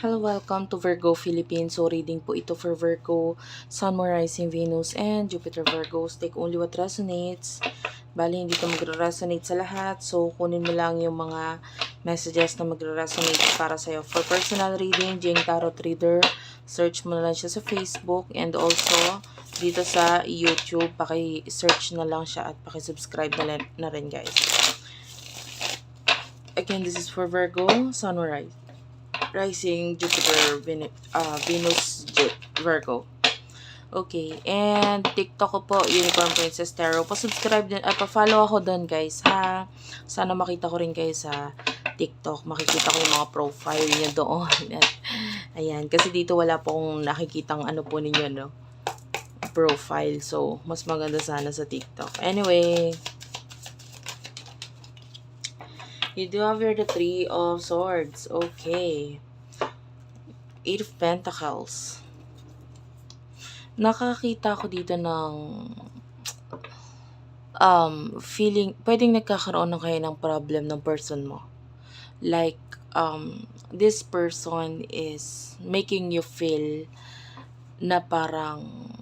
Hello, welcome to Virgo Philippines. So, reading po ito for Virgo, Sun, Moon, Rising, Venus, and Jupiter Virgos. Take only what resonates. Bali, hindi ito magre-resonate sa lahat. So, kunin mo lang yung mga messages na magre-resonate para sa'yo. For personal reading, Jing Tarot Reader, search mo na lang siya sa Facebook. And also, dito sa YouTube, paki-search na lang siya at paki-subscribe na rin, guys. Again, this is for Virgo, Sun, Moon, Rising, Jupiter, Venus, Virgo. Okay, and TikTok ko po, Unicorn Princess Tarot. Pa-subscribe din at pa-follow ako doon, guys, ha. Sana makita ko rin kayo sa TikTok. Makikita ko yung mga profile niyo doon. At, ayan, kasi dito wala pong nakikitang ano po ninyo, no? Profile. So, mas maganda sana sa TikTok. Anyway, you do have here the Three of Swords. Okay. Eight of Pentacles. Nakakita ko dito ng feeling, pwedeng nagkakaroon ng kayo ng problem ng person mo. Like, this person is making you feel na parang,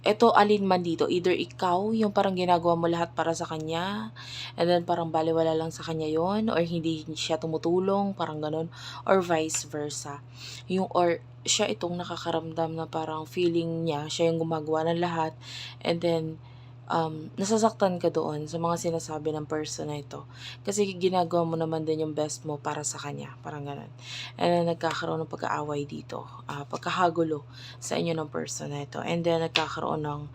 eto alin man dito, either ikaw, yung parang ginagawa mo lahat para sa kanya, and then parang baliwala lang sa kanya yon, or hindi siya tumutulong, parang ganun, or vice versa. Or siya itong nakakaramdam na parang feeling niya, siya yung gumagawa ng lahat, and then, nasasaktan ka doon sa mga sinasabi ng person na ito. Kasi ginagawa mo naman din yung best mo para sa kanya, parang ganun. And then, nagkakaroon ng pag-aaway dito, pagkakagulo sa inyo ng person na ito. And then, nagkakaroon ng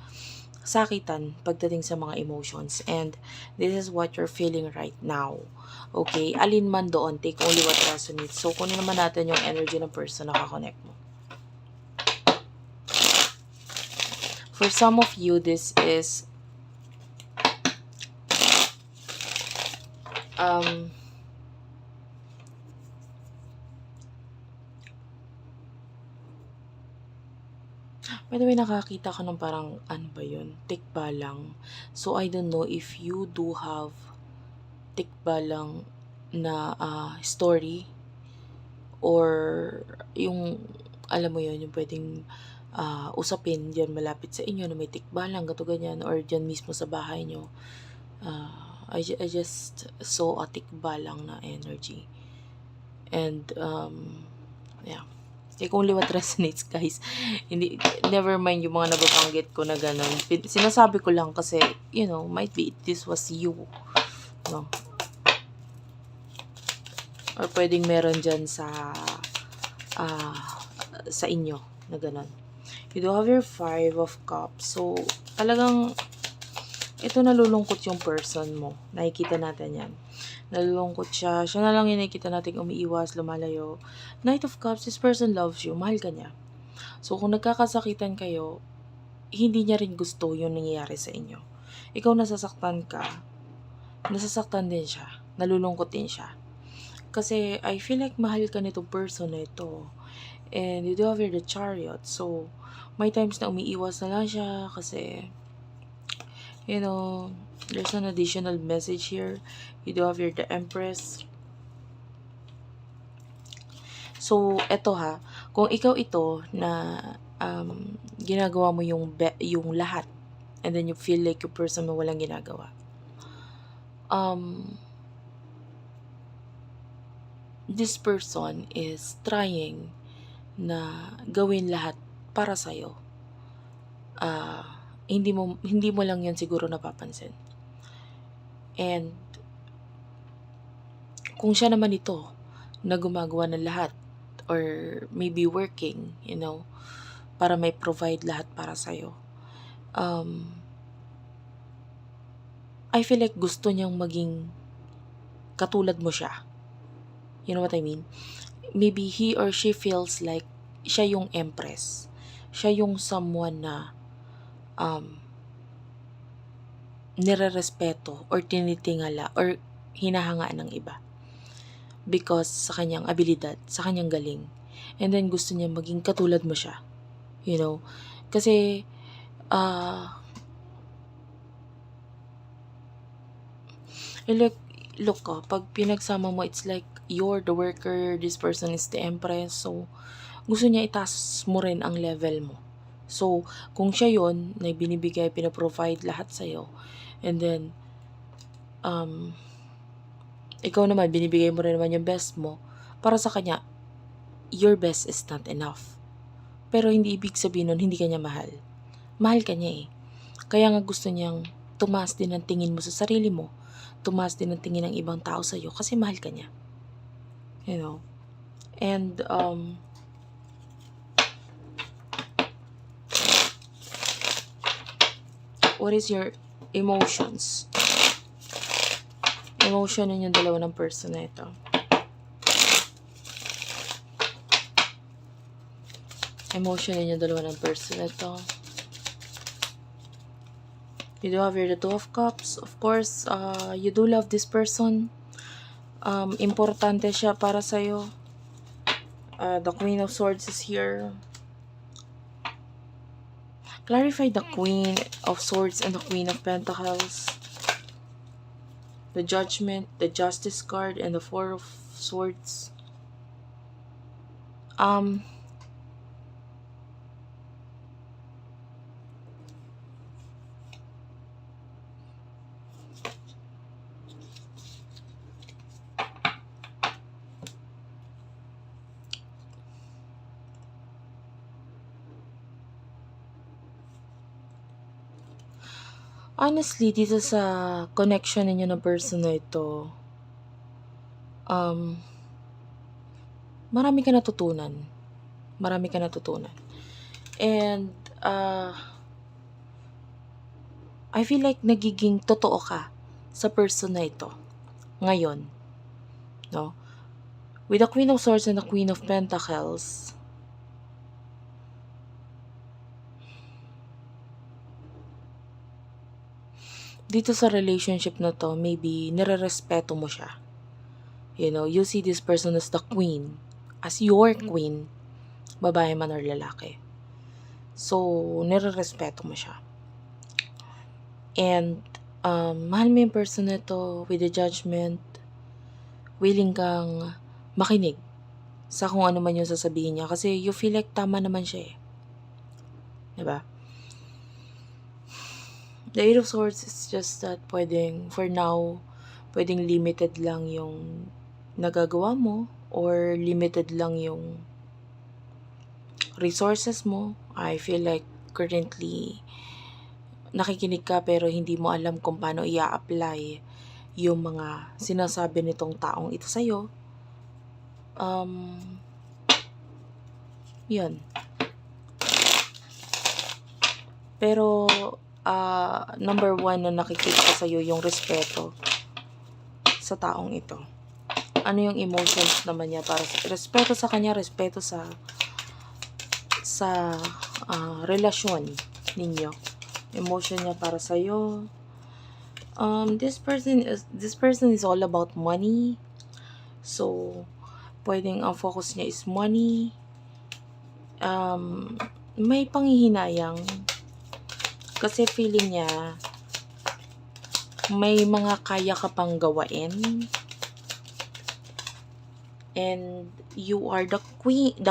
sakitan pagdating sa mga emotions. And this is what you're feeling right now. Okay? Alin man doon, take only what resonates. So, kunin naman natin yung energy ng person na kakonect mo. For some of you, this is by the way, nakakita ka ng parang, ano ba yun? Tikbalang. So, I don't know if you do have tikbalang na story or yung, alam mo yun, yung pwedeng usapin dyan malapit sa inyo na may tikbalang, gato ganyan, or dyan mismo sa bahay nyo. I just saw a tikbalang na energy. And, yeah. Take only what resonates, guys. Hindi, never mind yung mga nababanggit ko na ganun. Sinasabi ko lang kasi, you know, might be this was you. No? Or pwedeng meron dyan sa inyo na ganun. You do have your Five of Cups. So, talagang, ito nalulungkot yung person mo. Nakikita natin yan. Nalulungkot siya. Siya na lang yung nakikita natin umiiwas, lumalayo. Knight of Cups, this person loves you. Mahal ka niya. So, kung nagkakasakitan kayo, hindi niya rin gusto yung nangyayari sa inyo. Ikaw nasasaktan ka, nasasaktan din siya. Nalulungkot din siya. Kasi, I feel like mahal ka nitong person na ito. And you do have here the Chariot. So, may times na umiiwas na lang siya kasi, you know, there's an additional message here. You do have here the Empress. So, eto ha, kung ikaw ito na ginagawa mo yung lahat, and then you feel like yung person mo walang ginagawa, this person is trying na gawin lahat para sa'yo. Hindi mo lang yan siguro napapansin. And kung siya naman ito na gumagawa ng lahat, or maybe working, you know, para may provide lahat para sa'yo, I feel like gusto niyang maging katulad mo siya. You know what I mean? Maybe he or she feels like siya yung empress. Siya yung someone na nire-respeto or tinitingala or hinahangaan ng iba. Because sa kanyang abilidad, sa kanyang galing. And then gusto niya maging katulad mo siya. You know? Kasi, look pag pinagsama mo, it's like, you're the worker, this person is the empress. So, gusto niya itaas mo rin ang level mo. So, kung siya yun, na binibigay, pinaprovide lahat sa'yo, and then, ikaw naman, binibigay mo rin naman yung best mo, para sa kanya, your best is not enough. Pero hindi ibig sabihin nun, hindi ka niya mahal. Mahal ka niya eh. Kaya nga gusto niyang tumaas din ang tingin mo sa sarili mo, tumaas din ang tingin ng ibang tao sa'yo, kasi mahal ka niya. You know? And, what is your emotions? Emotion yun yung dalawa ng person na ito. Emotion yun yung dalawa ng person na ito. You do have here the Two of Cups. Of course, you do love this person. Importante siya para sa'yo. The Queen of Swords is here. Clarify the Queen of Swords and the Queen of Pentacles. The Judgment, the Justice card, and the Four of Swords. Honestly, dito sa connection ninyo ng person na ito, marami ka natutunan. Marami ka natutunan. And, I feel like nagiging totoo ka sa person na ito. Ngayon. No? With the Queen of Swords and the Queen of Pentacles, dito sa relationship na to, maybe nire-respeto mo siya. You know, you see this person as the queen, as your queen, babae man or lalaki. So, nire-respeto mo siya. And, mahal mo yung person na to with the Judgment, willing kang makinig sa kung ano man yung sasabihin niya. Kasi you feel like tama naman siya eh. Diba? The Eight of Swords is just that for now, pwedeng limited lang yung nagagawa mo or limited lang yung resources mo. I feel like currently nakikinig ka pero hindi mo alam kung paano i-apply yung mga sinasabi nitong taong ito sa'yo. Yun. Pero, number one na nakikita ko sa'yo yung respeto sa taong ito. Ano yung emotions naman niya para respeto sa kanya, respeto sa relasyon ninyo. Emotion niya para sa'yo. This person is all about money. So, pwedeng ang focus niya is money. May panghihinayang kasi feeling niya may mga kaya ka pang gawain. And you are the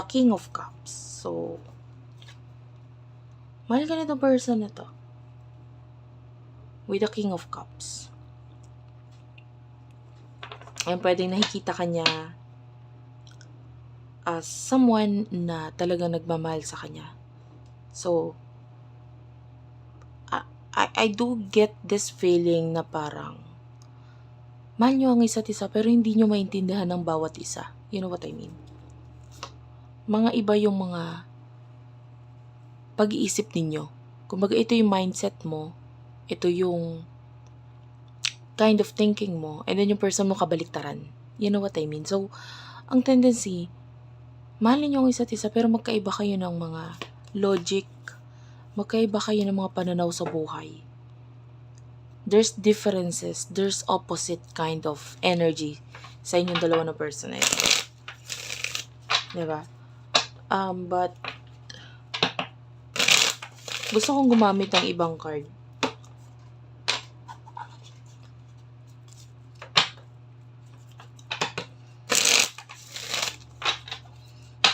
King of Cups. So, mahal ka nitong person na to. With the King of Cups. And pwedeng nakikita ka niya as someone na talagang nagmamahal sa kanya. So, I do get this feeling na parang mahal nyo ang isa't isa pero hindi nyo maintindihan ng bawat isa. You know what I mean? Mga iba yung mga pag-iisip ninyo. Kumbaga ito yung mindset mo, ito yung kind of thinking mo, and then yung person mo kabaliktaran. You know what I mean? So, ang tendency, mahalin nyo ang isa't isa pero magkaiba kayo ng mga logic, magkaiba kayo ng mga pananaw sa buhay. There's differences, there's opposite kind of energy sa inyong dalawa na person na ito. Diba? But, gusto kong gumamit ng ibang card.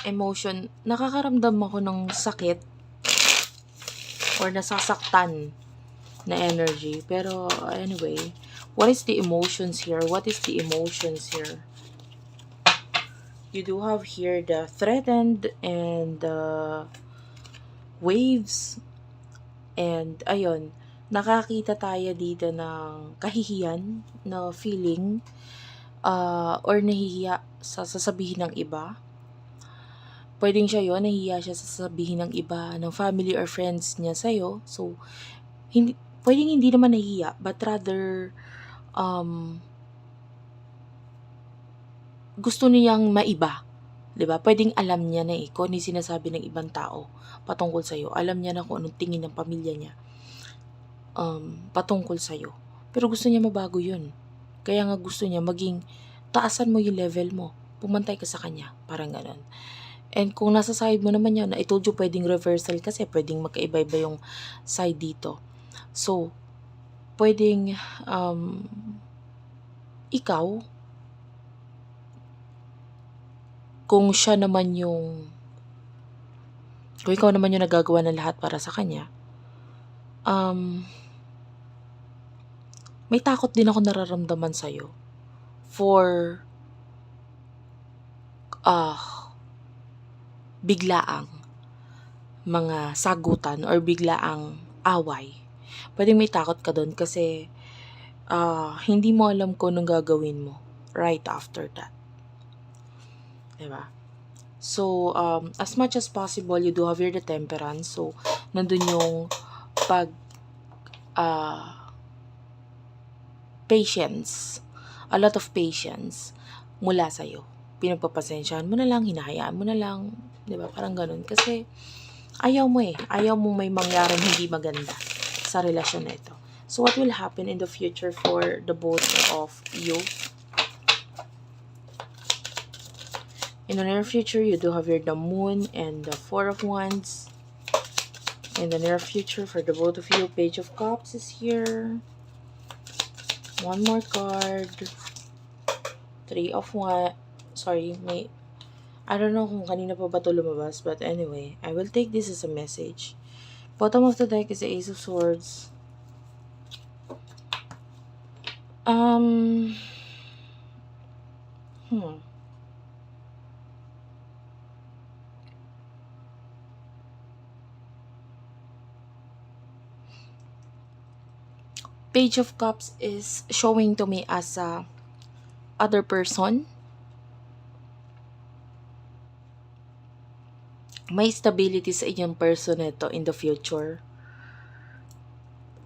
emotion, nakakaramdam ako ng sakit or nasasaktan na energy. Pero anyway, what is the emotions here? What is the emotions here? You do have here the threatened and the waves. And ayun, nakakita tayo dito ng kahihiyan na feeling or nahihiya sa sasabihin ng iba. Pwedeng siya yon, nahihiya siya sa sasabihin ng iba, ng family or friends niya sa'yo. So, pwedeng hindi naman nahihiya, but rather, gusto niyang maiba. 'Di ba? Pwedeng alam niya na kung ano yung sinasabi ng ibang tao patungkol sa'yo. Alam niya na kung anong tingin ng pamilya niya patungkol sa'yo. Pero gusto niya mabago yun. Kaya nga gusto niya maging taasan mo yung level mo. Pumantay ka sa kanya. Parang ganon. And kung nasa side mo naman yun, I told you pwedeng reversal kasi pwedeng magkaiba-iba yung side dito. So, pwedeng ikaw, kung ikaw naman yung nagagawa ng lahat para sa kanya, may takot din ako nararamdaman sa'yo for biglaang mga sagutan or biglaang away. Pwedeng may takot ka doon kasi hindi mo alam kung anong gagawin mo right after that. Diba? So, as much as possible, you do have here the temperance. So, nandun yung patience. A lot of patience mula sa'yo. Pinagpapasensyahan mo na lang, hinahayaan mo na lang. Diba? Parang ganun. Kasi, ayaw mo Ayaw mo may mangyaring hindi maganda sa relasyon na ito. So, what will happen in the future for the both of you? In the near future, you do have here the Moon and the Four of Wands. In the near future, for the both of you, Page of Cups is here. One more card. Three of Wands. Sorry, I don't know kung kanina pa ba ito lumabas, but anyway, I will take this as a message. Bottom of the deck is the Ace of Swords. Page of Cups is showing to me as a other person. May stability sa inyong person ito in the future.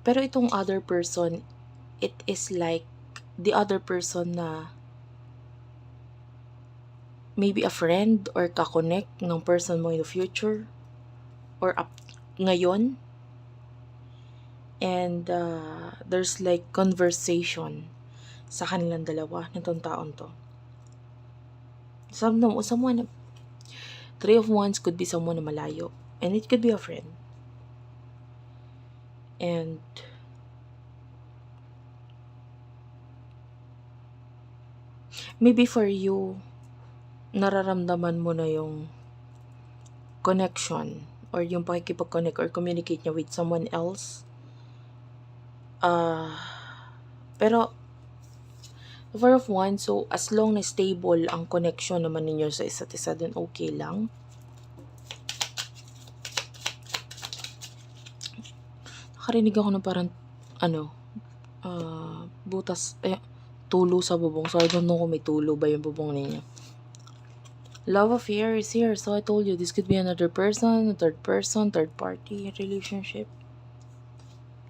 Pero itong other person, it is like the other person na maybe a friend or kakonect ng person mo in the future or ngayon. And there's like conversation sa kanilang dalawa nitong taon to. Someone, Three of Wands could be someone na malayo. And it could be a friend. And maybe for you, nararamdaman mo na yung connection or yung pakikipag-connect or communicate niya with someone else. Pero Four of Wands, so as long na stable ang connection naman ninyo sa isa't isa, then okay lang. Nakarinig ako ng parang butas, tulo sa bubong. So I don't know kung may tulo ba yung bubong ninyo. Love affair is here. So I told you, this could be another person, a third person, third party relationship.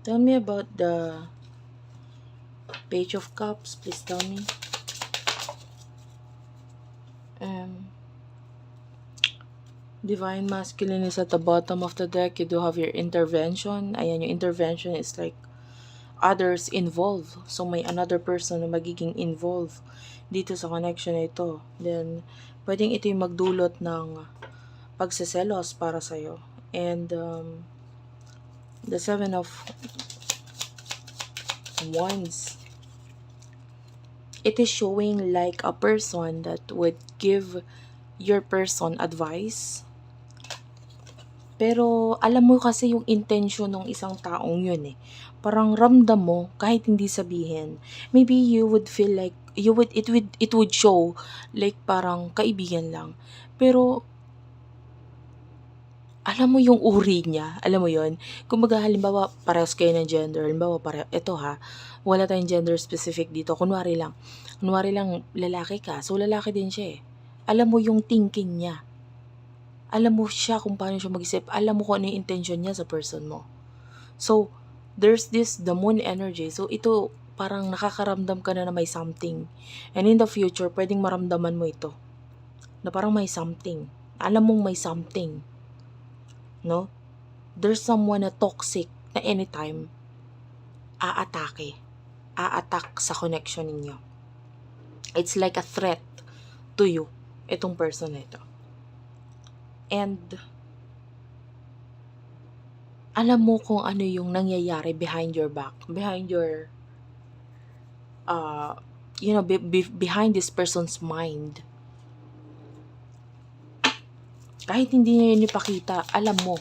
Tell me about the Page of Cups. Please tell me. Divine Masculine is at the bottom of the deck. You do have your intervention. Ayan, yung intervention is like others involved. So may another person na magiging involved dito sa connection na ito. Then, pwedeng ito yung magdulot ng pagseselos para sa'yo. And the Seven of Wands, it is showing like a person that would give your person advice. Pero alam mo kasi yung intention ng isang taong yun eh. Parang ramdam mo kahit hindi sabihin. Maybe you would feel like it would show like parang kaibigan lang. Pero alam mo yung uri niya, alam mo yun? Kumbaga halimbawa parehas kayo ng gender, halimbawa ito ha, wala tayong gender specific dito, kunwari lang lalaki ka, so lalaki din siya eh. Alam mo yung thinking niya. Alam mo siya kung paano siya mag-isip. Alam mo kung ano yung intention niya sa person mo. So, there's the moon energy. So, ito, parang nakakaramdam ka na may something. And in the future, pwedeng maramdaman mo ito. Na parang may something. Alam mong may something. No? There's someone na toxic na anytime a-attack sa connection ninyo. It's like a threat to you, itong person na ito. And alam mo kung ano yung nangyayari behind your back, behind your behind this person's mind. Kahit hindi niya yun ipakita, alam mo.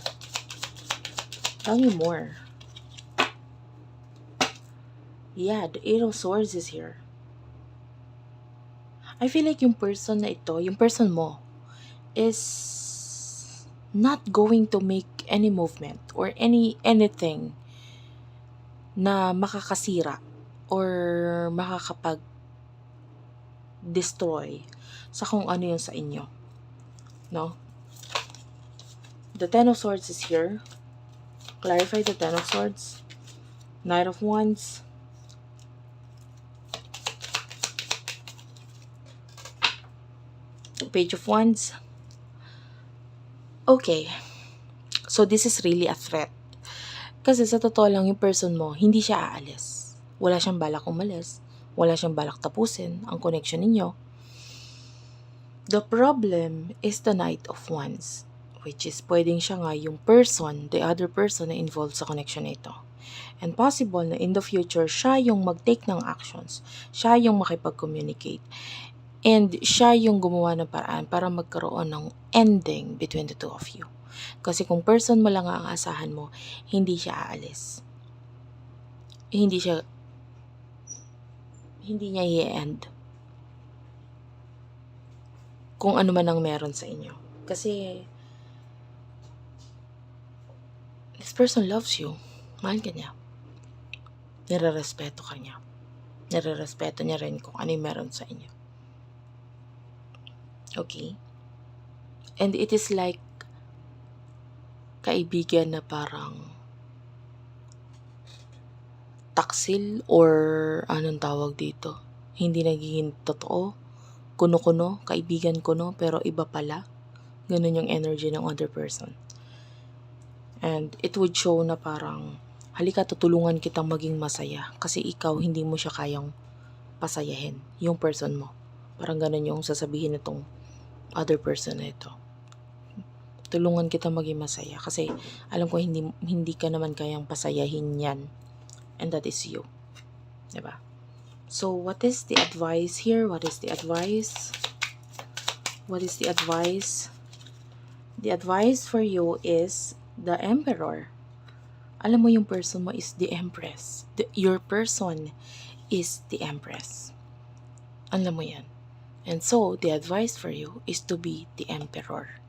Tell me more. Yeah, the Eight of Swords is here. I feel like yung person na ito, yung person mo, is not going to make any movement or anything na makakasira or makakapag-destroy sa kung ano yung sa inyo. No? The Ten of Swords is here. Clarify the Ten of Swords. Knight of Wands. Page of Wands. Okay. So, this is really a threat. Kasi sa totoo lang, yung person mo, hindi siya aalis. Wala siyang balak umalis. Wala siyang balak tapusin ang connection ninyo. The problem is the Knight of Wands, which is pwedeng siya nga yung person, the other person na involved sa connection na ito. And possible na in the future, siya yung mag-take ng actions. Siya yung makipag-communicate. And siya yung gumawa ng paraan para magkaroon ng ending between the two of you. Kasi kung person mo lang ang aasahan mo, hindi siya aalis. Hindi niya i-end. Kung ano man ang meron sa inyo. Kasi this person loves you. Mahal ka niya. Nire-respeto ka niya. Nire-respeto niya rin kung ano yung meron sa inyo. Okay? And it is like kaibigan na parang taksil or anong tawag dito. Hindi nagiging totoo. Kuno-kuno, kaibigan kuno, pero iba pala. Ganun yung energy ng other person. And it would show na parang, halika tutulungan kitang maging masaya. Kasi ikaw, hindi mo siya kayang pasayahin. Yung person mo. Parang ganun yung sasabihin nitong other person na ito. Tulungan kita maging masaya kasi alam ko hindi ka naman kayang pasayahin yan, and that is you, diba? So what is the advice here? What is the advice? The advice for you is the Emperor. Alam mo yung person mo is the Empress. Your person is the Empress. Alam mo yan. And so the advice for you is to be the Emperor.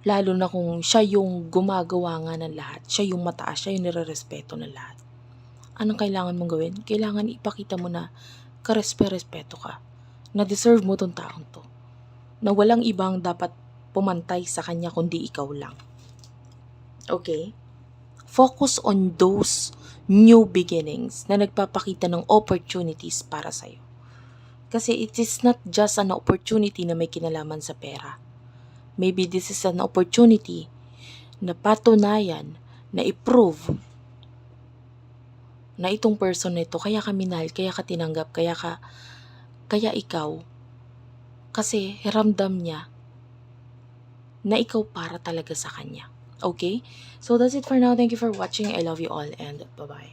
Lalo na kung siya yung gumagawa nga ng lahat. Siya yung mataas, siya yung nire-respeto ng lahat. Anong kailangan mong gawin? Kailangan ipakita mo na karespe-respeto ka. Na deserve mo tong taong to. Na walang ibang dapat pumantay sa kanya kundi ikaw lang. Okay? Focus on those new beginnings na nagpapakita ng opportunities para sa'yo. Kasi it is not just an opportunity na may kinalaman sa pera. Maybe this is an opportunity na patunayan, na i-prove na itong person na ito, kaya ka minahal, kaya ka tinanggap, kaya ikaw, kasi ramdam niya na ikaw para talaga sa kanya. Okay? So that's it for now. Thank you for watching. I love you all and bye-bye.